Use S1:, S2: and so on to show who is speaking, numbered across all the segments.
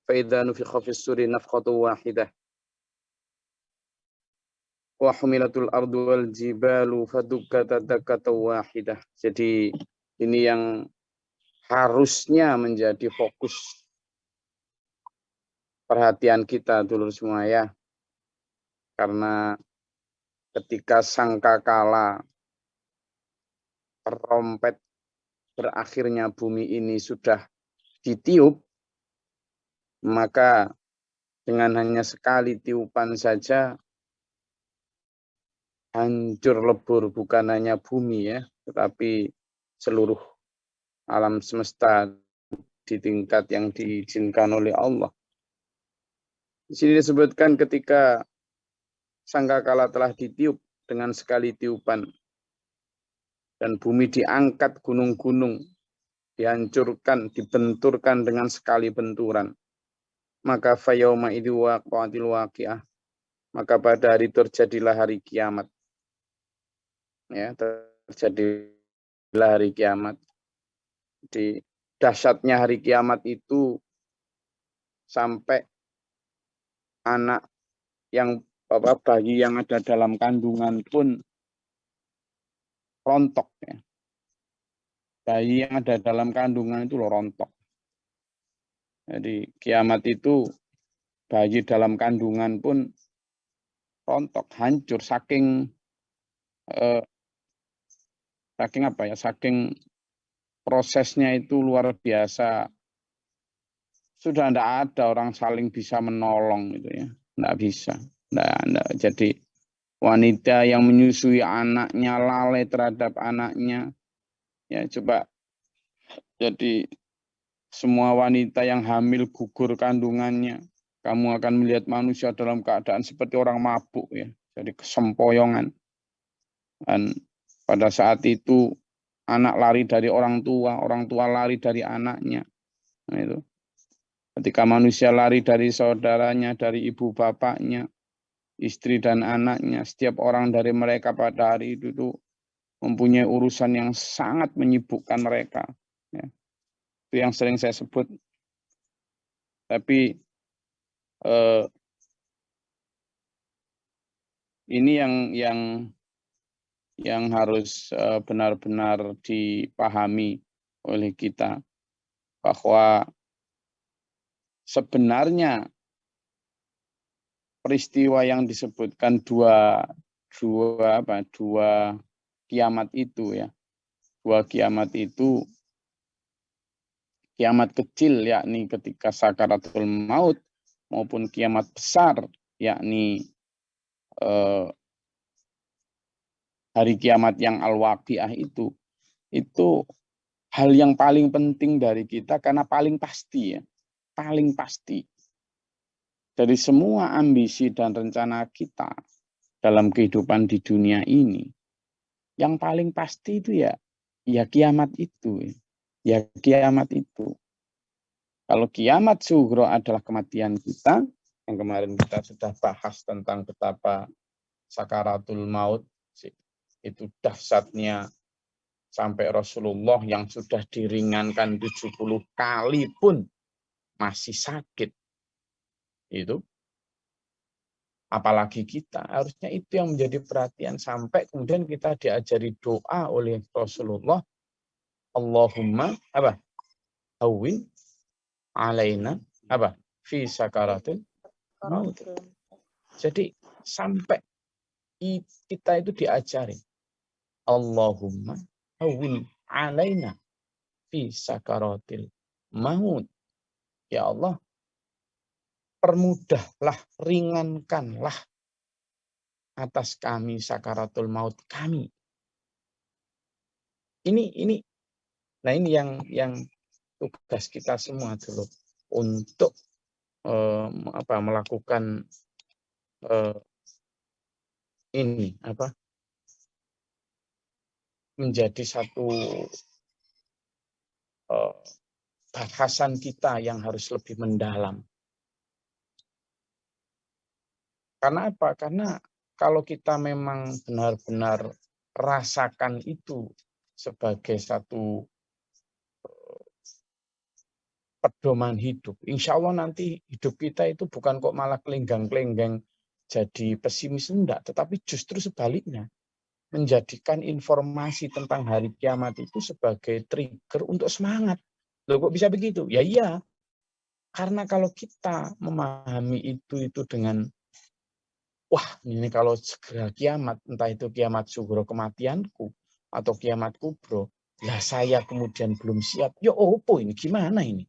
S1: فإذا نفخ في الصور نفخة واحدة وحملت الأرض والجبال فدكتا دكة واحدة. Jadi ini yang harusnya menjadi fokus perhatian kita dulu semua ya. Karena ketika sangkakala trompet berakhirnya bumi ini sudah ditiup, maka dengan hanya sekali tiupan saja hancur lebur bukan hanya bumi ya, tetapi seluruh alam semesta di tingkat yang diizinkan oleh Allah. Di sini disebutkan ketika sangkakala telah ditiup dengan sekali tiupan dan bumi diangkat, gunung-gunung dihancurkan, dibenturkan dengan sekali benturan. Maka fayauma idzi waqa'atil waqi'ah. Maka pada hari terjadilah hari kiamat. Ya, terjadilah hari kiamat. Di dahsyatnya hari kiamat itu sampai anak yang bayi yang ada dalam kandungan pun rontok ya. Bayi yang ada dalam kandungan itu loh rontok. Jadi kiamat itu bayi dalam kandungan pun rontok, hancur saking apa ya? Saking prosesnya itu luar biasa. Sudah tidak ada orang saling bisa menolong gitu ya. Tidak bisa. Nggak. Jadi wanita yang menyusui anaknya, lalai terhadap anaknya. Ya coba. Jadi semua wanita yang hamil gugur kandungannya. Kamu akan melihat manusia dalam keadaan seperti orang mabuk ya. Jadi kesempoyongan. Dan pada saat itu anak lari dari orang tua lari dari anaknya. Nah, itu. Ketika manusia lari dari saudaranya, dari ibu bapaknya, istri dan anaknya, setiap orang dari mereka pada hari itu mempunyai urusan yang sangat menyibukkan mereka. Ya. Itu yang sering saya sebut. Tapi ini yang harus benar-benar dipahami oleh kita bahwa sebenarnya peristiwa yang disebutkan dua kiamat itu ya. Dua kiamat itu kiamat kecil yakni ketika sakaratul maut maupun kiamat besar yakni hari kiamat yang al-waqiah itu hal yang paling penting dari kita karena paling pasti ya, paling pasti dari semua ambisi dan rencana kita dalam kehidupan di dunia ini, yang paling pasti itu ya kiamat itu, ya kiamat itu. Kalau kiamat sughro adalah kematian kita, yang kemarin kita sudah bahas tentang betapa sakaratul maut itu dahsyatnya sampai Rasulullah yang sudah diringankan 70 kali pun masih sakit. Itu apalagi kita, harusnya itu yang menjadi perhatian sampai kemudian kita diajari doa oleh Rasulullah, Allahumma hawwin alaina fi sakaratil maut. Jadi sampai kita itu diajari Allahumma hawwin alaina fi sakaratil maut. Ya Allah, permudahlah, ringankanlah atas kami sakaratul maut kami. Ini yang tugas kita semua dulu untuk melakukan ini menjadi satu bahasan kita yang harus lebih mendalam. Karena apa? Karena kalau kita memang benar-benar rasakan itu sebagai satu pedoman hidup. Insya Allah nanti hidup kita itu bukan kok malah kelenggang-kelenggang jadi pesimis, enggak, tetapi justru sebaliknya. Menjadikan informasi tentang hari kiamat itu sebagai trigger untuk semangat. Loh kok bisa begitu? Ya iya, karena kalau kita memahami itu dengan, wah ini kalau segera kiamat, entah itu kiamat sugro kematianku, atau kiamat kubro, lah saya kemudian belum siap, ya opo ini, gimana ini?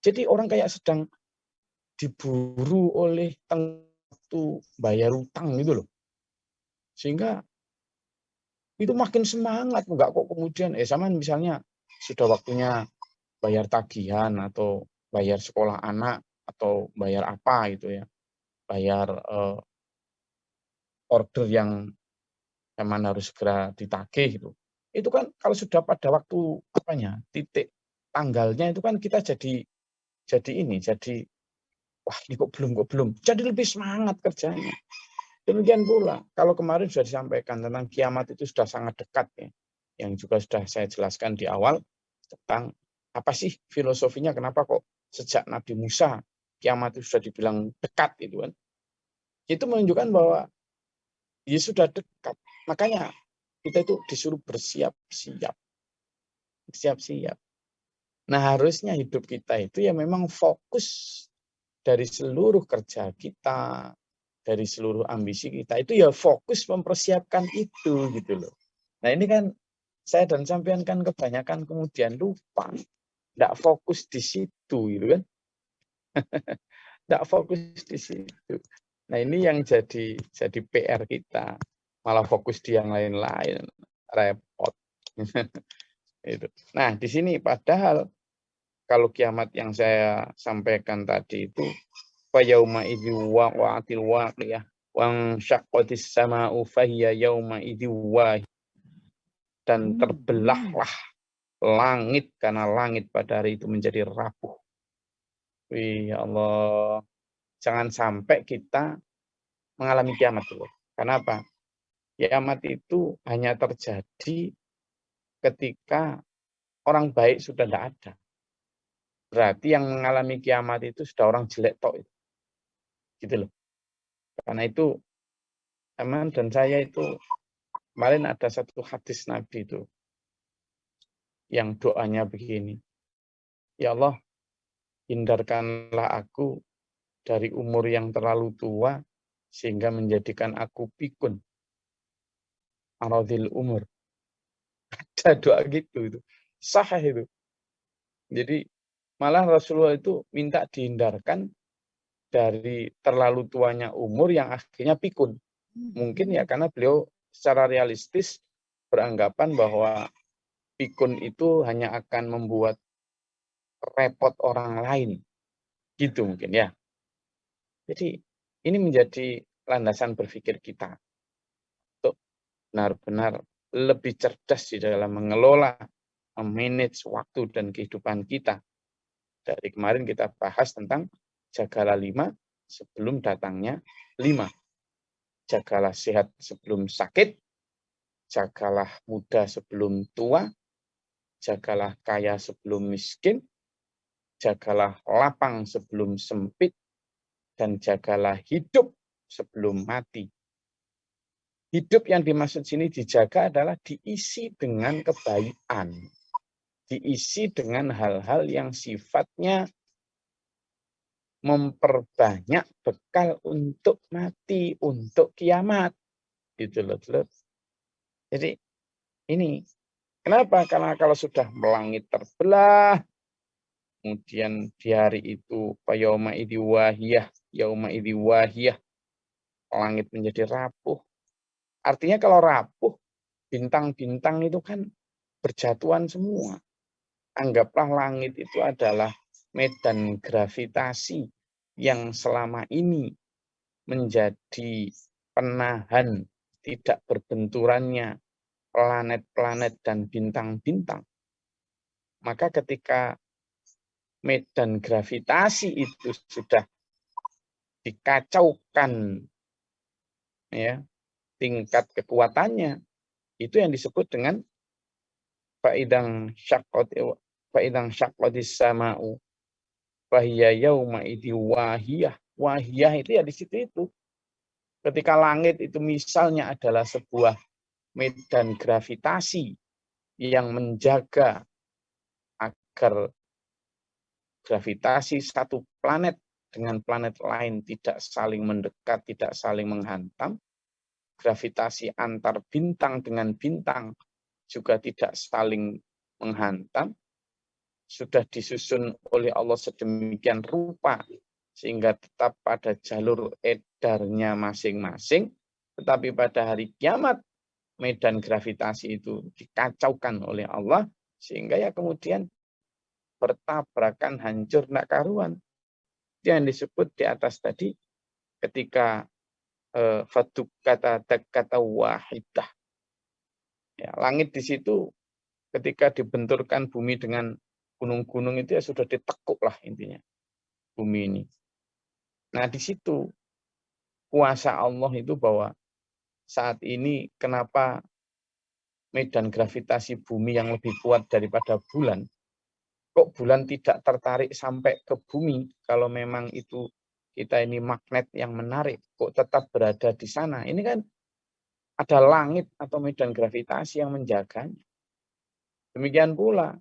S1: Jadi orang kayak sedang diburu oleh waktu bayar utang gitu loh. Sehingga itu makin semangat, enggak kok kemudian, sama misalnya sudah waktunya bayar tagihan atau bayar sekolah anak atau bayar apa gitu ya, bayar order yang memang harus segera ditagih gitu. Itu kan kalau sudah pada waktu apanya, titik tanggalnya itu kan kita jadi wah ini kok belum, jadi lebih semangat kerjanya. Demikian pula, kalau kemarin sudah disampaikan tentang kiamat itu sudah sangat dekat ya. Yang juga sudah saya jelaskan di awal tentang apa sih filosofinya, kenapa kok sejak Nabi Musa kiamat itu sudah dibilang dekat itu kan. Itu menunjukkan bahwa ya sudah dekat. Makanya kita itu disuruh bersiap-siap. Siap-siap. Nah harusnya hidup kita itu ya memang fokus dari seluruh kerja kita, dari seluruh ambisi kita itu ya fokus mempersiapkan itu gitu loh. Nah ini kan saya dan sampean kan kebanyakan kemudian lupa, tidak fokus di situ gitu kan, tidak fokus di situ. Nah ini yang jadi PR kita, malah fokus di yang lain-lain, repot. Itu. Nah di sini padahal kalau kiamat yang saya sampaikan tadi itu fayauma idzi waqa'atil waqiyah wa syaqqatis sama'u fahiya yauma idzi dan terbelahlah langit karena langit pada hari itu menjadi rapuh. Wih, ya Allah. Jangan sampai kita mengalami kiamat dulu. Karena apa? Kiamat itu hanya terjadi ketika orang baik sudah tidak ada. Berarti yang mengalami kiamat itu sudah orang jelek tok itu. Gitu loh. Karena itu teman dan saya itu kemarin ada satu hadis Nabi itu yang doanya begini. Ya Allah, hindarkanlah aku dari umur yang terlalu tua sehingga menjadikan aku pikun. Aradil umur. Ada doa gitu itu. Sahih itu. Jadi malah Rasulullah itu minta dihindarkan dari terlalu tuanya umur yang akhirnya pikun. Mungkin ya karena beliau secara realistis beranggapan bahwa pikun itu hanya akan membuat repot orang lain. Gitu mungkin ya. Jadi ini menjadi landasan berpikir kita untuk benar-benar lebih cerdas di dalam mengelola, memanage waktu dan kehidupan kita. Dari kemarin kita bahas tentang jagalah 5 sebelum datangnya 5. Jagalah sehat sebelum sakit, jagalah muda sebelum tua, jagalah kaya sebelum miskin, jagalah lapang sebelum sempit, dan jagalah hidup sebelum mati. Hidup yang dimaksud sini dijaga adalah diisi dengan kebaikan, diisi dengan hal-hal yang sifatnya memperbanyak bekal untuk mati, untuk kiamat. Gitu loh. Jadi ini kenapa? Karena kalau sudah melangit terbelah, kemudian di hari itu yauma idzi wahiyah, yauma idzi wahiyah, langit menjadi rapuh. Artinya kalau rapuh, bintang-bintang itu kan berjatuhan semua. Anggaplah langit itu adalah medan gravitasi yang selama ini menjadi penahan tidak berbenturannya planet-planet dan bintang-bintang. Maka ketika medan gravitasi itu sudah dikacaukan ya tingkat kekuatannya, itu yang disebut dengan fa'idang syaqqatis sama'u Fahiya yauma idzi wahiyah. Wahiyah itu ya di situ itu. Ketika langit itu misalnya adalah sebuah medan gravitasi yang menjaga agar gravitasi satu planet dengan planet lain tidak saling mendekat, tidak saling menghantam. Gravitasi antar bintang dengan bintang juga tidak saling menghantam. Sudah disusun oleh Allah sedemikian rupa sehingga tetap pada jalur edarnya masing-masing. Tetapi pada hari kiamat medan gravitasi itu dikacaukan oleh Allah sehingga ya kemudian bertabrakan, hancur, nak karuan. Yang disebut di atas tadi ketika faduk kata wahidah. Ya, langit di situ ketika dibenturkan bumi dengan gunung-gunung itu ya sudah ditekuk lah intinya bumi ini. Nah di situ kuasa Allah itu bahwa saat ini kenapa medan gravitasi bumi yang lebih kuat daripada bulan, kok bulan tidak tertarik sampai ke bumi kalau memang itu kita ini magnet yang menarik, kok tetap berada di sana. Ini kan ada langit atau medan gravitasi yang menjaganya. Demikian pula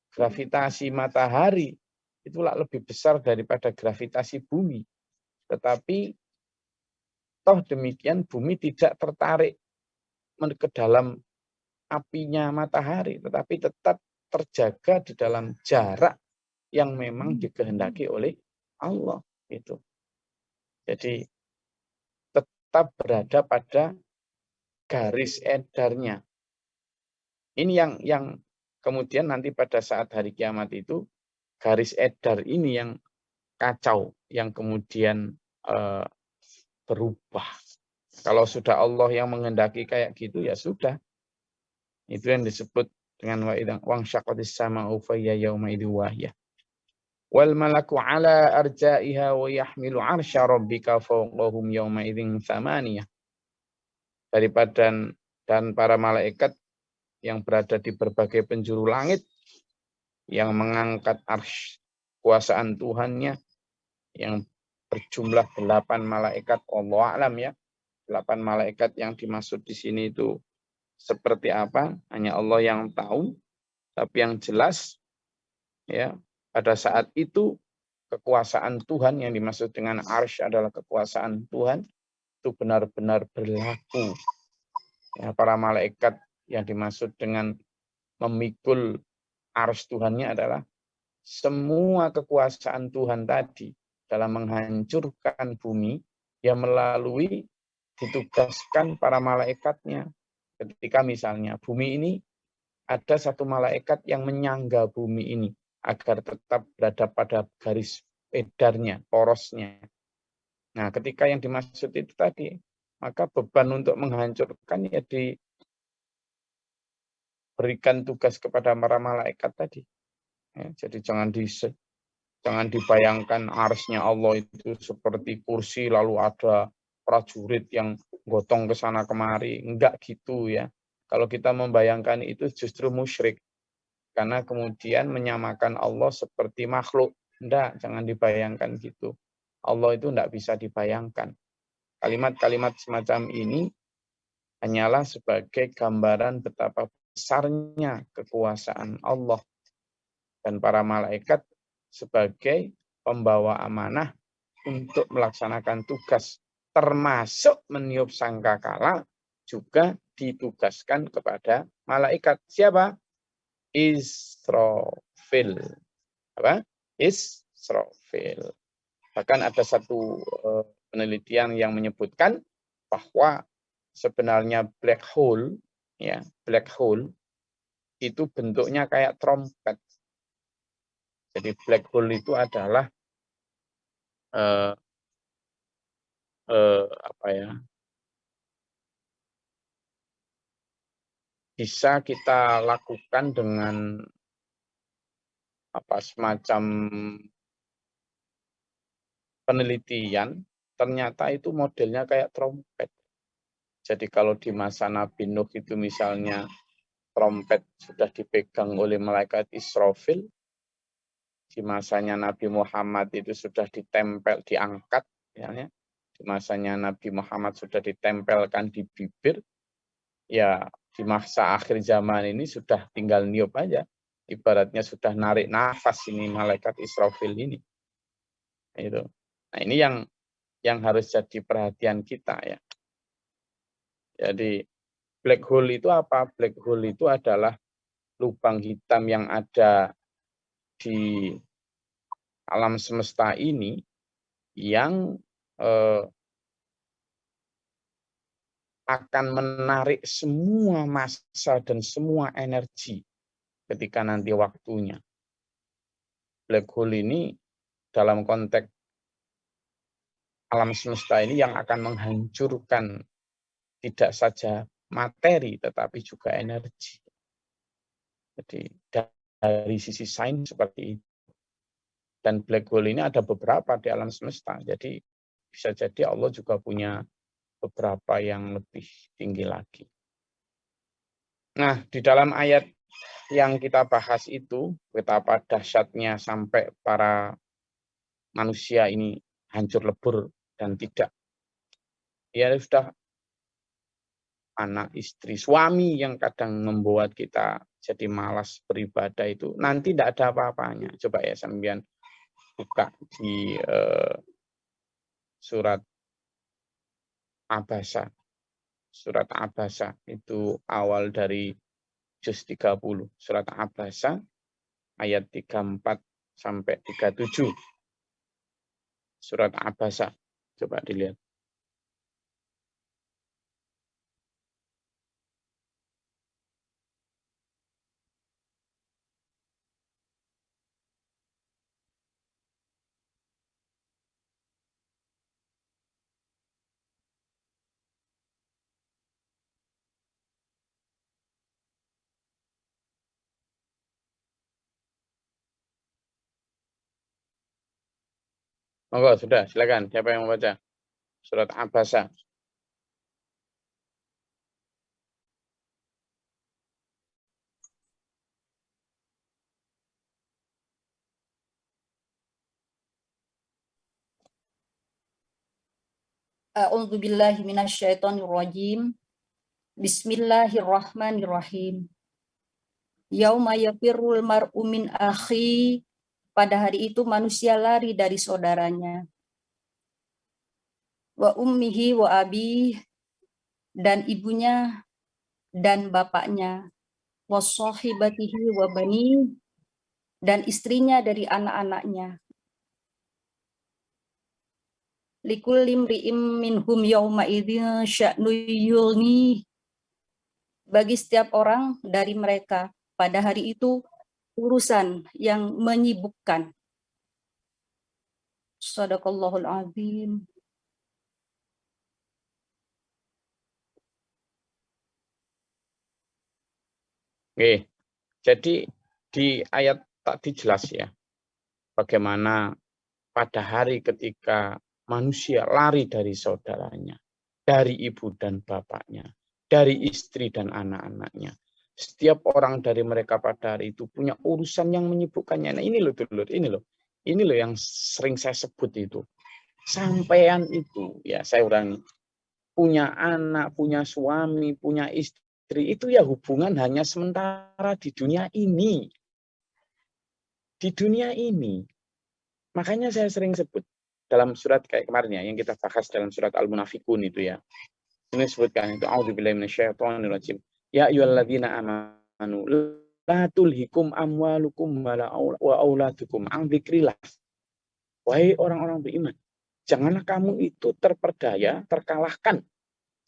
S1: gravitasi matahari itulah lebih besar daripada gravitasi bumi. Tetapi toh demikian bumi tidak tertarik ke dalam apinya matahari, tetapi tetap terjaga di dalam jarak yang memang dikehendaki oleh Allah itu. Jadi tetap berada pada garis edarnya. Ini yang kemudian nanti pada saat hari kiamat itu garis edar ini yang kacau, yang kemudian berubah. Kalau sudah Allah yang menghendaki kayak gitu ya sudah. Itu yang disebut dengan wang syaqatis sama'u fayya yauma idzi wahiyah. Wal malaku ala arja'iha wa yahmilu 'arsya rabbika fawqahum yauma idzin tsamaniyah. Daripada dan para malaikat yang berada di berbagai penjuru langit yang mengangkat arsy kuasaan Tuhannya yang berjumlah 8 malaikat, Allah alam ya. 8 malaikat yang dimaksud di sini itu seperti apa? Hanya Allah yang tahu. Tapi yang jelas ya, pada saat itu kekuasaan Tuhan yang dimaksud dengan arsy adalah kekuasaan Tuhan itu benar-benar berlaku. Ya, para malaikat yang dimaksud dengan memikul arsy Tuhannya adalah semua kekuasaan Tuhan tadi dalam menghancurkan bumi yang melalui ditugaskan para malaikatnya. Ketika misalnya bumi ini ada satu malaikat yang menyangga bumi ini agar tetap berada pada garis edarnya, porosnya. Nah, ketika yang dimaksud itu tadi, maka beban untuk menghancurkan ya diberikan tugas kepada para malaikat tadi. Ya, jadi jangan dibayangkan arsy-nya Allah itu seperti kursi lalu ada prajurit yang gotong ke sana kemari. Enggak gitu ya. Kalau kita membayangkan itu justru musyrik. Karena kemudian menyamakan Allah seperti makhluk. Enggak, jangan dibayangkan gitu. Allah itu enggak bisa dibayangkan. Kalimat-kalimat semacam ini hanyalah sebagai gambaran betapa besarnya kekuasaan Allah dan para malaikat sebagai pembawa amanah untuk melaksanakan tugas, termasuk meniup sangkakala juga ditugaskan kepada malaikat. Siapa? Israfil. Apa? Israfil. Bahkan ada satu penelitian yang menyebutkan bahwa sebenarnya black hole itu bentuknya kayak trompet. Jadi black hole itu adalah bisa kita lakukan dengan semacam penelitian, ternyata itu modelnya kayak trompet. Jadi kalau di masa Nabi Nuh itu misalnya trompet sudah dipegang oleh malaikat Israfil, di masanya Nabi Muhammad itu sudah ditempel, diangkat, ya, di masanya Nabi Muhammad sudah ditempelkan di bibir, ya di masa akhir zaman ini sudah tinggal niup aja. Ibaratnya sudah narik nafas ini malaikat Israfil ini. Itu. Nah, ini yang harus jadi perhatian kita ya. Jadi black hole itu apa? Black hole itu adalah lubang hitam yang ada di alam semesta ini yang akan menarik semua massa dan semua energi ketika nanti waktunya. Black hole ini dalam konteks alam semesta ini yang akan menghancurkan tidak saja materi tetapi juga energi. Jadi dari sisi sains seperti itu. Dan black hole ini ada beberapa di alam semesta. Jadi bisa jadi Allah juga punya beberapa yang lebih tinggi lagi. Nah, di dalam ayat yang kita bahas itu, betapa dahsyatnya sampai para manusia ini hancur lebur dan tidak. Ya sudah anak, istri, suami yang kadang membuat kita jadi malas beribadah itu, nanti tidak ada apa-apanya. Coba ya sampean buka di surat Abasa. Surat Abasa itu awal dari juz 30. Surat Abasa ayat 34 sampai 37. Surat Abasa. Coba dilihat. Monggo, sudah, silakan. Siapa yang membaca? Surat Abasa.
S2: A'udzubillahi minasyaitonirrajim. Bismillahirrahmanirrahim. Yauma yafirrul mar'u min akhi. Pada hari itu manusia lari dari saudaranya. Wa ummihi wa abih, dan ibunya dan bapaknya. Wa sahibatihi wa bani, dan istrinya dari anak-anaknya. Likulli imri'im minhum yauma idzin sya'nu yughni. Bagi setiap orang dari mereka pada hari itu urusan yang menyibukkan. Shadaqallahul azim.
S1: Oke. Jadi di ayat tadi jelas ya, bagaimana pada hari ketika manusia lari dari saudaranya, dari ibu dan bapaknya, dari istri dan anak-anaknya. Setiap orang dari mereka pada hari itu punya urusan yang menyibukkannya. Nah ini loh dulur, ini loh yang sering saya sebut itu. Sampean itu, ya saya ulangi, punya anak, punya suami, punya istri, itu ya hubungan hanya sementara di dunia ini. Di dunia ini. Makanya saya sering sebut dalam surat kayak kemarin ya, yang kita bahas dalam surat Al-Munafikun itu ya. Ini disebutkan itu a'udzubillahi minasyaitonirrajim. Ya ayyuhalladzina amanu la tulhikum amwalukum wa auladukum an dzikrillah. Wahai orang-orang beriman, janganlah kamu itu terperdaya, terkalahkan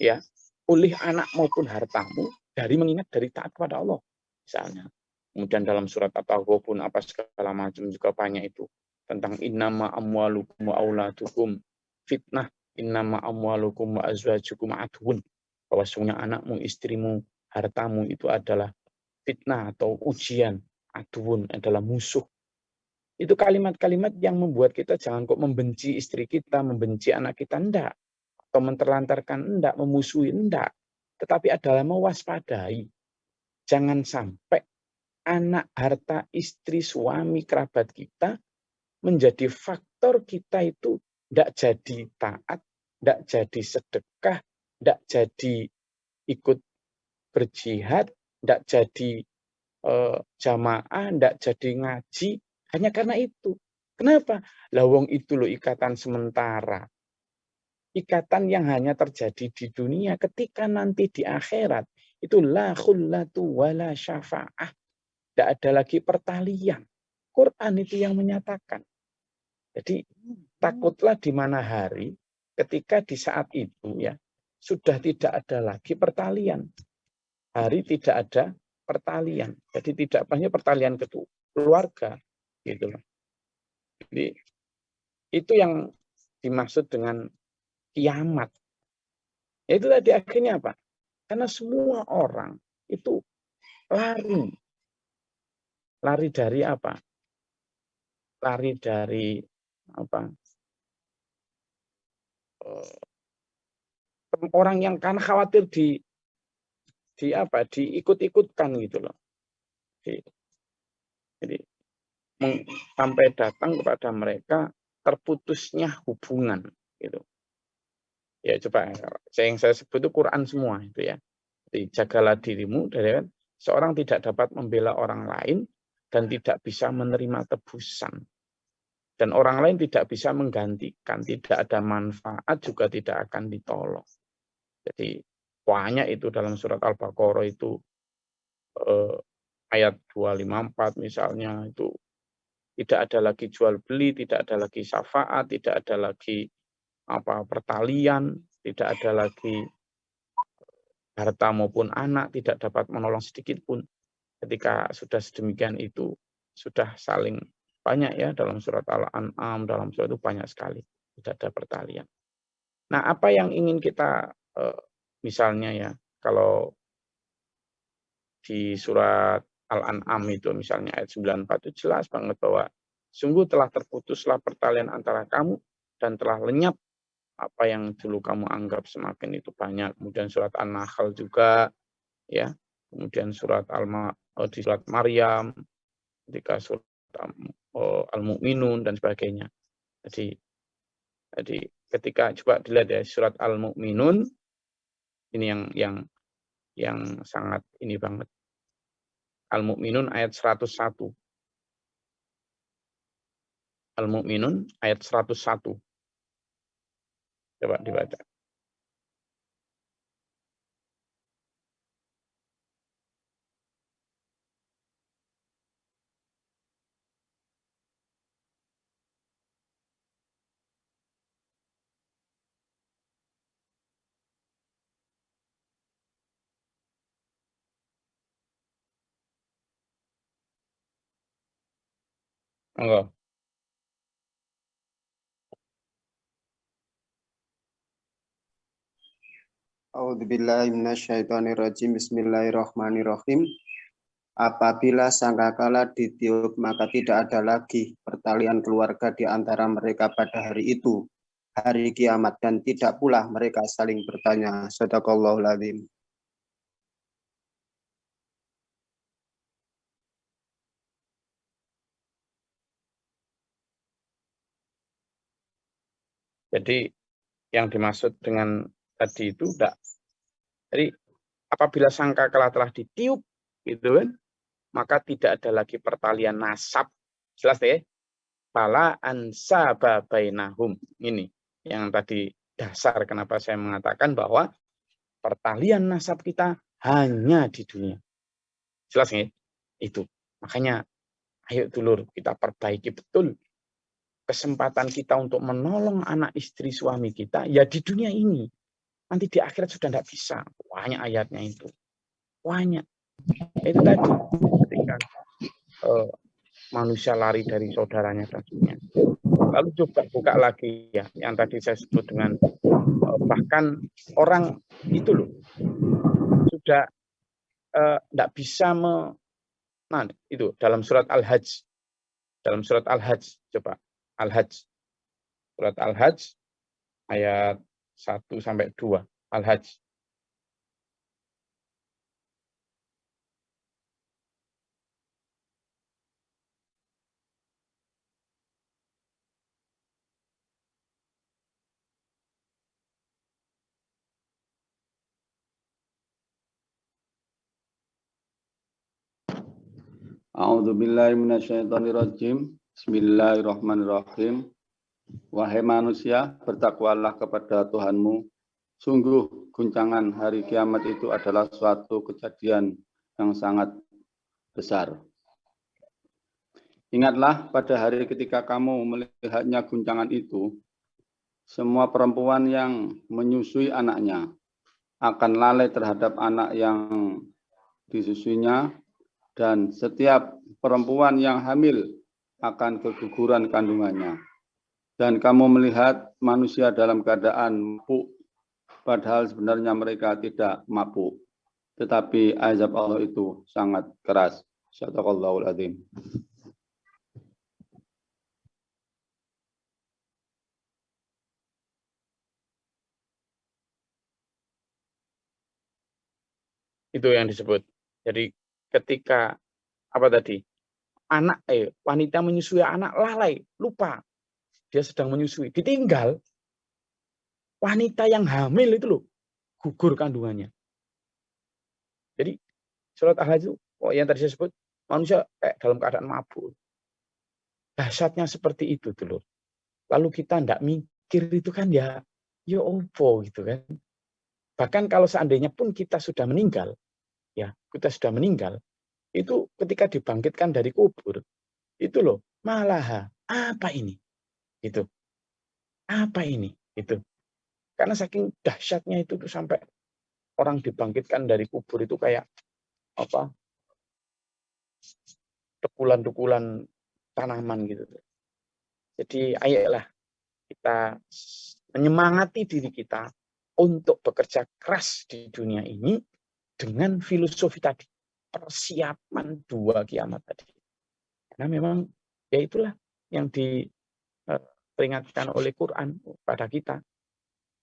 S1: ya oleh anak maupun hartamu dari mengingat dari taat kepada Allah. Misalnya. Kemudian dalam surat At-Taghabun apa segala macam juga banyak itu tentang innama amwalukum wa auladukum fitnah, innama amwalukum wa azwajukum adun. Bahwa sesungguhnya anakmu, istrimu, hartamu itu adalah fitnah atau ujian, adun adalah musuh. Itu kalimat-kalimat yang membuat kita jangan kok membenci istri kita, membenci anak kita, enggak. Atau menterlantarkan, enggak, memusuhi, enggak. Tetapi adalah mewaspadai. Jangan sampai anak, harta, istri, suami, kerabat kita menjadi faktor kita itu tidak jadi taat, tidak jadi sedekah, tidak jadi ikut berjihad, tidak jadi jamaah, tidak jadi ngaji, hanya karena itu. Kenapa? Lawang itu loh ikatan sementara. Ikatan yang hanya terjadi di dunia, ketika nanti di akhirat, itu la khullatu wala syafa'ah. Tidak ada lagi pertalian. Quran itu yang menyatakan. Jadi takutlah di mana hari ketika di saat itu ya sudah tidak ada lagi pertalian. Hari tidak ada pertalian. Jadi tidak hanya pertalian keluarga gitu loh. Jadi itu yang dimaksud dengan kiamat. Itu tadi akhirnya apa? Karena semua orang itu lari. Lari dari apa? Lari dari apa? Orang yang kan khawatir diikut-ikutkan gitu loh. Jadi sampai datang kepada mereka terputusnya hubungan gitu. Ya coba yang saya sebut itu Quran semua itu ya. Jadi jagalah dirimu dari seorang tidak dapat membela orang lain dan tidak bisa menerima tebusan. Dan orang lain tidak bisa menggantikan, tidak ada manfaat juga tidak akan ditolong. Jadi banyak itu dalam surat Al-Baqarah itu ayat 254 misalnya itu tidak ada lagi jual beli, tidak ada lagi syafaat, tidak ada lagi pertalian, tidak ada lagi harta maupun anak tidak dapat menolong sedikit pun. Ketika sudah sedemikian itu sudah saling banyak ya dalam surat Al-An'am, dalam surat itu banyak sekali tidak ada pertalian. Nah, apa yang ingin kita misalnya ya kalau di surat Al-An'am itu misalnya ayat 94 itu jelas banget bahwa sungguh telah terputuslah pertalian antara kamu dan telah lenyap apa yang dulu kamu anggap semakin itu banyak. Kemudian surat An-Nahl juga ya. Kemudian surat di surat Maryam, ketika surat Al-Mu'minun dan sebagainya. Jadi ketika coba dilihat ya surat Al-Mu'minun ini yang sangat ini banget. Al-Mu'minun ayat 101. Al-Mu'minun ayat 101. Coba dibaca. Enggak.
S3: A'udzubillahi minasyaitonirrajim. Bismillahirrahmanirrahim. Apabila sangkakala ditiup, maka tidak ada lagi pertalian keluarga di antara mereka pada hari itu, hari kiamat, dan tidak pula mereka saling bertanya. Shadaqallahul adzim.
S1: Jadi yang dimaksud dengan tadi itu enggak. Jadi apabila sangkakala telah ditiup gitu kan, maka tidak ada lagi pertalian nasab. Jelas deh. Fala ansaba bainahum. Ini yang tadi dasar kenapa saya mengatakan bahwa pertalian nasab kita hanya di dunia. Jelas nggak? Itu. Makanya ayo dulur kita perbaiki betul kesempatan kita untuk menolong anak istri suami kita ya di dunia ini. Nanti di akhirat sudah tidak bisa. Banyak ayatnya itu. Banyak. Itu tadi ketika manusia lari dari saudaranya tentunya. Lalu coba buka lagi ya yang tadi saya sebut dengan bahkan orang itu loh sudah tidak bisa nah itu dalam surat Al-Hajj. Dalam surat Al-Hajj coba Al-Hajj. Surat Al-Hajj ayat 1 sampai 2. Al-Hajj.
S4: A'udzubillahi minasyaitonirrajim. Bismillahirrahmanirrahim. Wahai manusia, bertakwalah kepada Tuhanmu. Sungguh guncangan hari kiamat itu adalah suatu kejadian yang sangat besar. Ingatlah pada hari ketika kamu melihatnya guncangan itu, semua perempuan yang menyusui anaknya akan lalai terhadap anak yang disusuinya, dan setiap perempuan yang hamil akan keguguran kandungannya. Dan kamu melihat manusia dalam keadaan mabuk, padahal sebenarnya mereka tidak mabuk. Tetapi azab Allah itu sangat keras. Shadaqallahul adzim.
S1: Itu yang disebut. Jadi ketika apa tadi? Wanita menyusui anak lalai, lupa dia sedang menyusui, ditinggal. Wanita yang hamil itu loh gugur kandungannya. Jadi surat Al-Hajj yang tadi saya sebut, manusia dalam keadaan mabuk. Dahsyatnya seperti itu dulu. Lalu kita tidak mikir itu kan ya opo gitu kan. Bahkan kalau seandainya pun kita sudah meninggal, itu ketika dibangkitkan dari kubur, itu loh malah apa ini? Itu apa ini? Itu karena saking dahsyatnya itu tuh sampai orang dibangkitkan dari kubur itu kayak apa? Dekulan-dekulan tanaman gitu. Jadi ayolah kita menyemangati diri kita untuk bekerja keras di dunia ini dengan filosofi tadi, persiapan dua kiamat tadi. Karena memang ya itulah yang diperingatkan oleh Quran pada kita.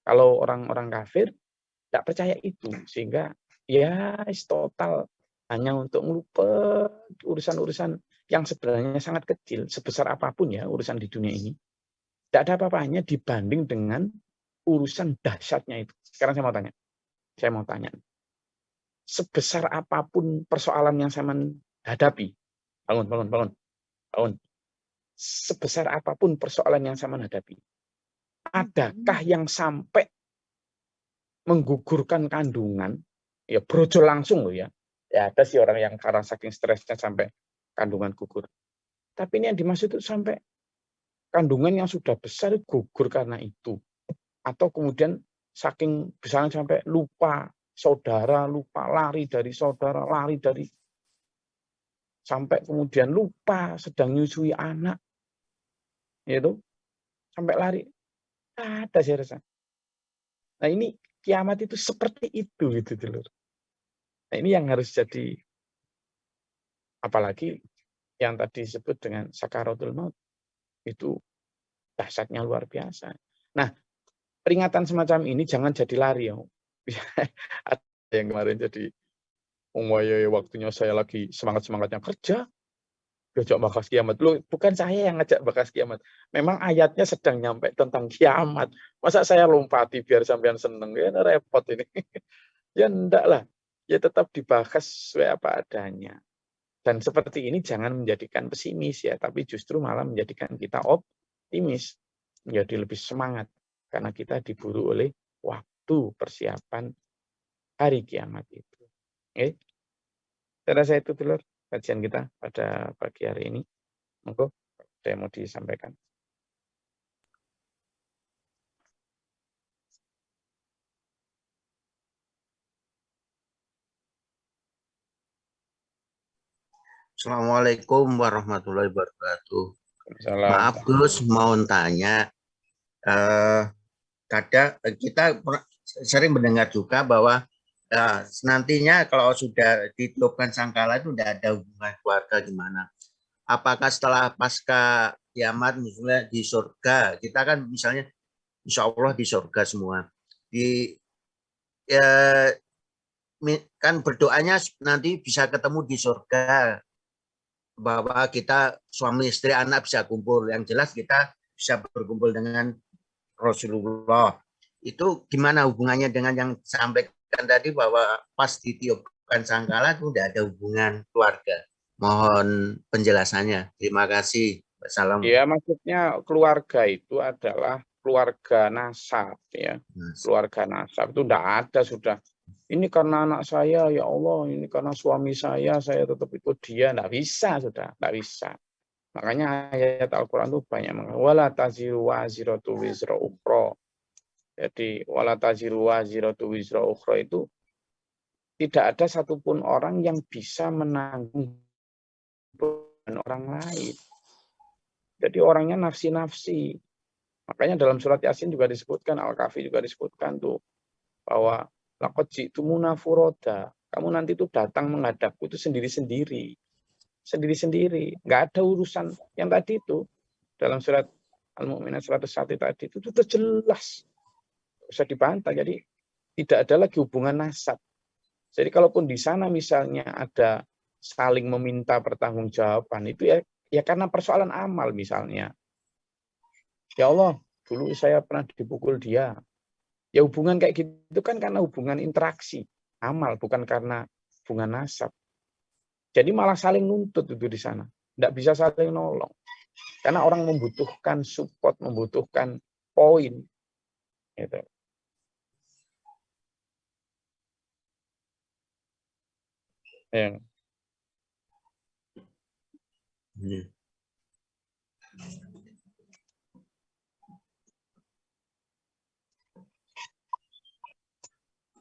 S1: Kalau orang-orang kafir tidak percaya itu, sehingga ya total hanya untuk melupakan urusan-urusan yang sebenarnya sangat kecil, sebesar apapun ya urusan di dunia ini. Tidak ada apa-apanya dibanding dengan urusan dahsyatnya itu. Sekarang saya mau tanya. Sebesar apapun persoalan yang saya hadapi, bangun. Sebesar apapun persoalan yang saya hadapi, adakah yang sampai menggugurkan kandungan? Ya brojol langsung loh ya. Ya ada sih orang yang karena saking stresnya sampai kandungan gugur. Tapi ini yang dimaksud itu sampai kandungan yang sudah besar gugur karena itu. Atau kemudian saking besarnya sampai lupa saudara, lupa lari dari saudara, sampai kemudian lupa sedang nyusui anak. Itu sampai lari. Ada saya rasa. Nah, ini kiamat itu seperti itu gitu dulu. Nah, ini yang harus jadi, apalagi yang tadi disebut dengan sakaratul maut, itu dahsyatnya luar biasa. Nah, peringatan semacam ini jangan jadi lari ya. Ada yang kemarin jadi waktunya saya lagi semangat-semangatnya kerja, diajak bahas kiamat. Loh, bukan saya yang ngajak bahas kiamat. Memang ayatnya sedang nyampe tentang kiamat. Masa saya lompati biar sampean seneng? Ya repot ini. Ya enggak lah. Ya tetap dibahas sesuai apa adanya. Dan seperti ini jangan menjadikan pesimis ya, tapi justru malah menjadikan kita optimis, menjadi lebih semangat karena kita diburu oleh waktu persiapan hari kiamat itu. Oke. Saya rasa itu dulu kajian kita pada pagi hari ini. Monggo saya mau disampaikan.
S5: Assalamualaikum warahmatullahi wabarakatuh.
S1: Salam.
S5: Maaf Gus, mau tanya. Kadang kita sering mendengar juga bahwa nantinya kalau sudah ditiupkan sangkala itu tidak ada hubungan keluarga gimana. Apakah setelah pasca kiamat misalnya di surga, kita kan misalnya insya Allah di surga semua. Kan berdoanya nanti bisa ketemu di surga, bahwa kita suami istri anak bisa kumpul, yang jelas kita bisa berkumpul dengan Rasulullah. Itu gimana hubungannya dengan yang sampaikan tadi bahwa pas ditiupkan sangkala itu tidak ada hubungan keluarga? Mohon penjelasannya. Terima kasih. Salam.
S1: Ya, maksudnya keluarga itu adalah keluarga nasab, ya. Keluarga nasab itu tidak ada sudah. Ini karena anak saya, ya Allah, ini karena suami saya tetap ikut dia. Tidak bisa sudah, tidak bisa. Makanya ayat Al-Quran itu banyak mengatakan wala taziru waziratu wizra ukhra. Jadi wala taziru waziratu wizra ukhra itu tidak ada satupun orang yang bisa menanggung beban orang lain. Jadi orangnya nafsi-nafsi. Makanya dalam surat Yasin juga disebutkan, Al-Kahfi juga disebutkan tuh bahwa laqad ji'tumuna furoda. Kamu nanti tuh datang menghadapku itu sendiri-sendiri. Sendiri-sendiri. Nggak ada urusan yang tadi itu. Dalam surat Al-Mu'minat 101 tadi itu jelas. Bisa dibantah. Jadi tidak ada lagi hubungan nasab. Jadi kalaupun di sana misalnya ada saling meminta pertanggungjawaban, itu ya karena persoalan amal misalnya. Ya Allah, dulu saya pernah dipukul dia. Ya hubungan kayak gitu kan karena hubungan interaksi, amal, bukan karena hubungan nasab. Jadi malah saling nuntut itu di sana. Tidak bisa saling nolong. Karena orang membutuhkan support, membutuhkan poin. Gitu. Ya.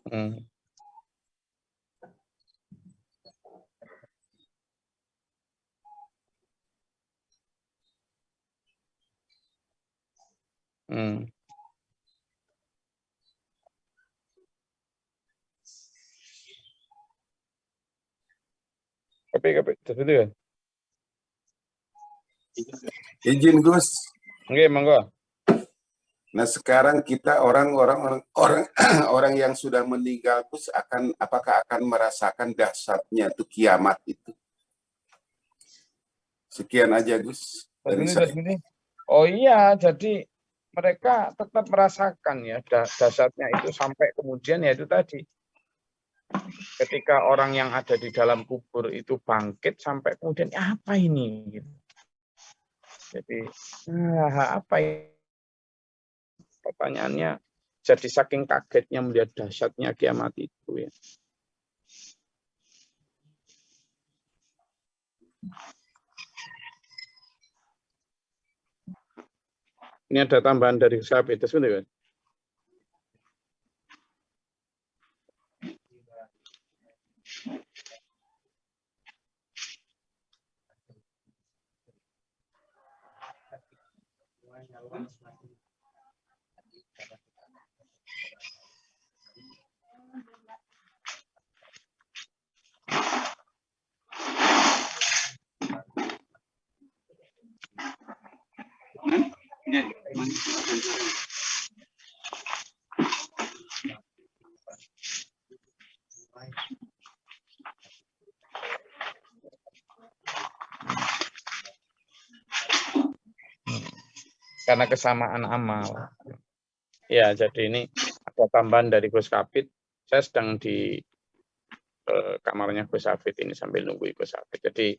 S1: Hmm. Hmm. Tapi itu kan?
S6: Izin Gus.
S1: Oke, monggo.
S6: Nah sekarang kita orang yang sudah meninggal Gus apakah akan merasakan dahsyatnya itu kiamat itu? Sekian aja Gus dari saya.
S1: Oh iya, jadi mereka tetap merasakan ya dahsyatnya itu sampai kemudian ya itu tadi. Ketika orang yang ada di dalam kubur itu bangkit sampai kemudian apa ini? Gitu. Jadi apa ini? Pertanyaannya jadi saking kagetnya melihat dahsyatnya kiamat itu ya. Ini ada tambahan dari saya itu sebenarnya. Karena kesamaan amal. Ya, jadi ini ada tambahan dari Gus Kapit. Saya sedang di kamarnya Gus Hafid ini sambil nunggu Gus Hafid. Jadi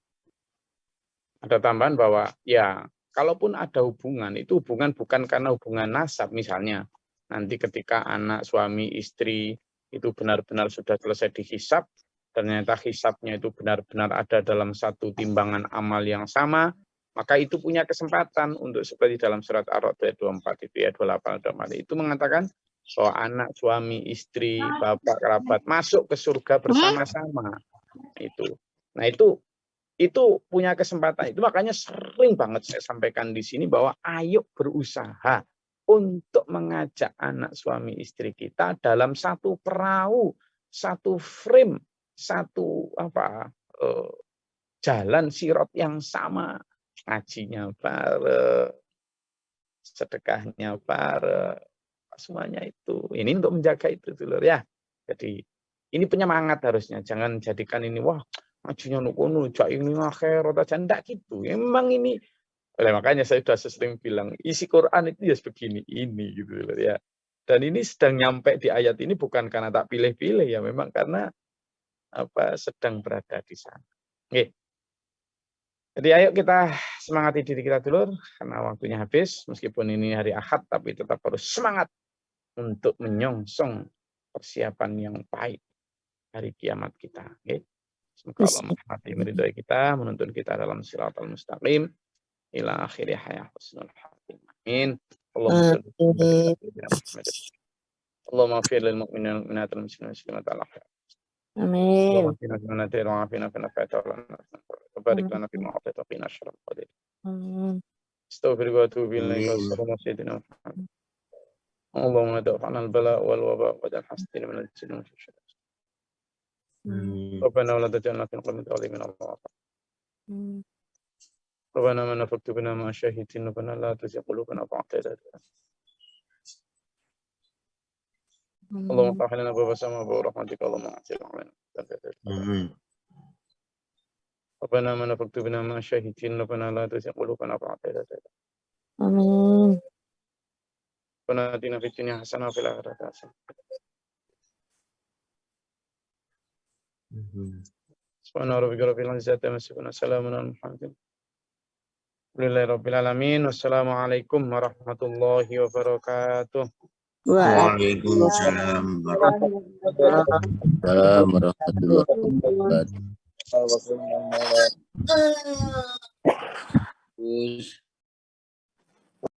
S1: ada tambahan bahwa ya kalaupun ada hubungan, itu hubungan bukan karena hubungan nasab misalnya. Nanti ketika anak, suami, istri itu benar-benar sudah selesai dihisab, ternyata hisabnya itu benar-benar ada dalam satu timbangan amal yang sama, maka itu punya kesempatan untuk seperti dalam surat Ar-Ra'd 24 itu ya 28 24 itu mengatakan bahwa anak, suami, istri, bapak, kerabat masuk ke surga bersama-sama. Itu. Nah, itu punya kesempatan. Itu makanya sering banget saya sampaikan di sini bahwa ayo berusaha untuk mengajak anak, suami, istri kita dalam satu perahu, satu frame, satu jalan sirot yang sama. Ngajinya bareng, sedekahnya bareng, semuanya itu. Ini untuk menjaga itu dulu ya. Jadi ini penyemangat harusnya. Jangan jadikan ini wah ngajinya nukono, jak ini akhirat aja ndak gitu. Memang ini makanya saya sudah sering bilang isi Quran itu ya begini ini gitu loh ya. Dan ini sedang nyampe di ayat ini bukan karena tak pilih-pilih ya, memang karena sedang berada di sana. Oke. Jadi ayo kita semangati diri kita dulu karena waktunya habis. Meskipun ini hari Ahad tapi tetap harus semangat untuk menyongsong persiapan yang baik hari kiamat kita. Okay? Semoga Allah merahmati meridai kita, menuntun kita dalam siratal mustaqim ila akhiri hayat husnul khatimah. Amin. Allahumma ighfir lil mu'minina wal mu'minat wal muslimina wal muslimat al ahya.
S7: Amin.
S1: وبارك لنا فيما أعطيت وقنا شر القدير.
S7: Amin.
S1: استغفر واتوب إليك والسلام على سيدنا محمد. اللهم ادفع عنا البلاء والوباء ودع الحسدين من الجن والشيطان. ربنا ولا تجعلنا في القوم الظالمين الله. ربنا من نفقت بنا ما شهدت ربنا لا تزغ قلوبنا بعد إذ هديتنا. اللهم افتح لنا باب السماء برحمتك اللهم اعطنا علينا. ربنا من نفقت بنا ما شهدت ربنا لا تزغ قلوبنا بعد إذ هديتنا.
S7: Amin.
S1: ربنا آتنا في الدنيا حسنة وفي الآخرة حسنة. سبحان ربك رب العزة عما يصفون وسلام على المرسلين لله رب العالمين. والسلام عليكم ورحمة الله وبركاته.
S5: Waalaikumsalam
S7: Waalaikumsalam
S5: warahmatullahi wabarakatuh.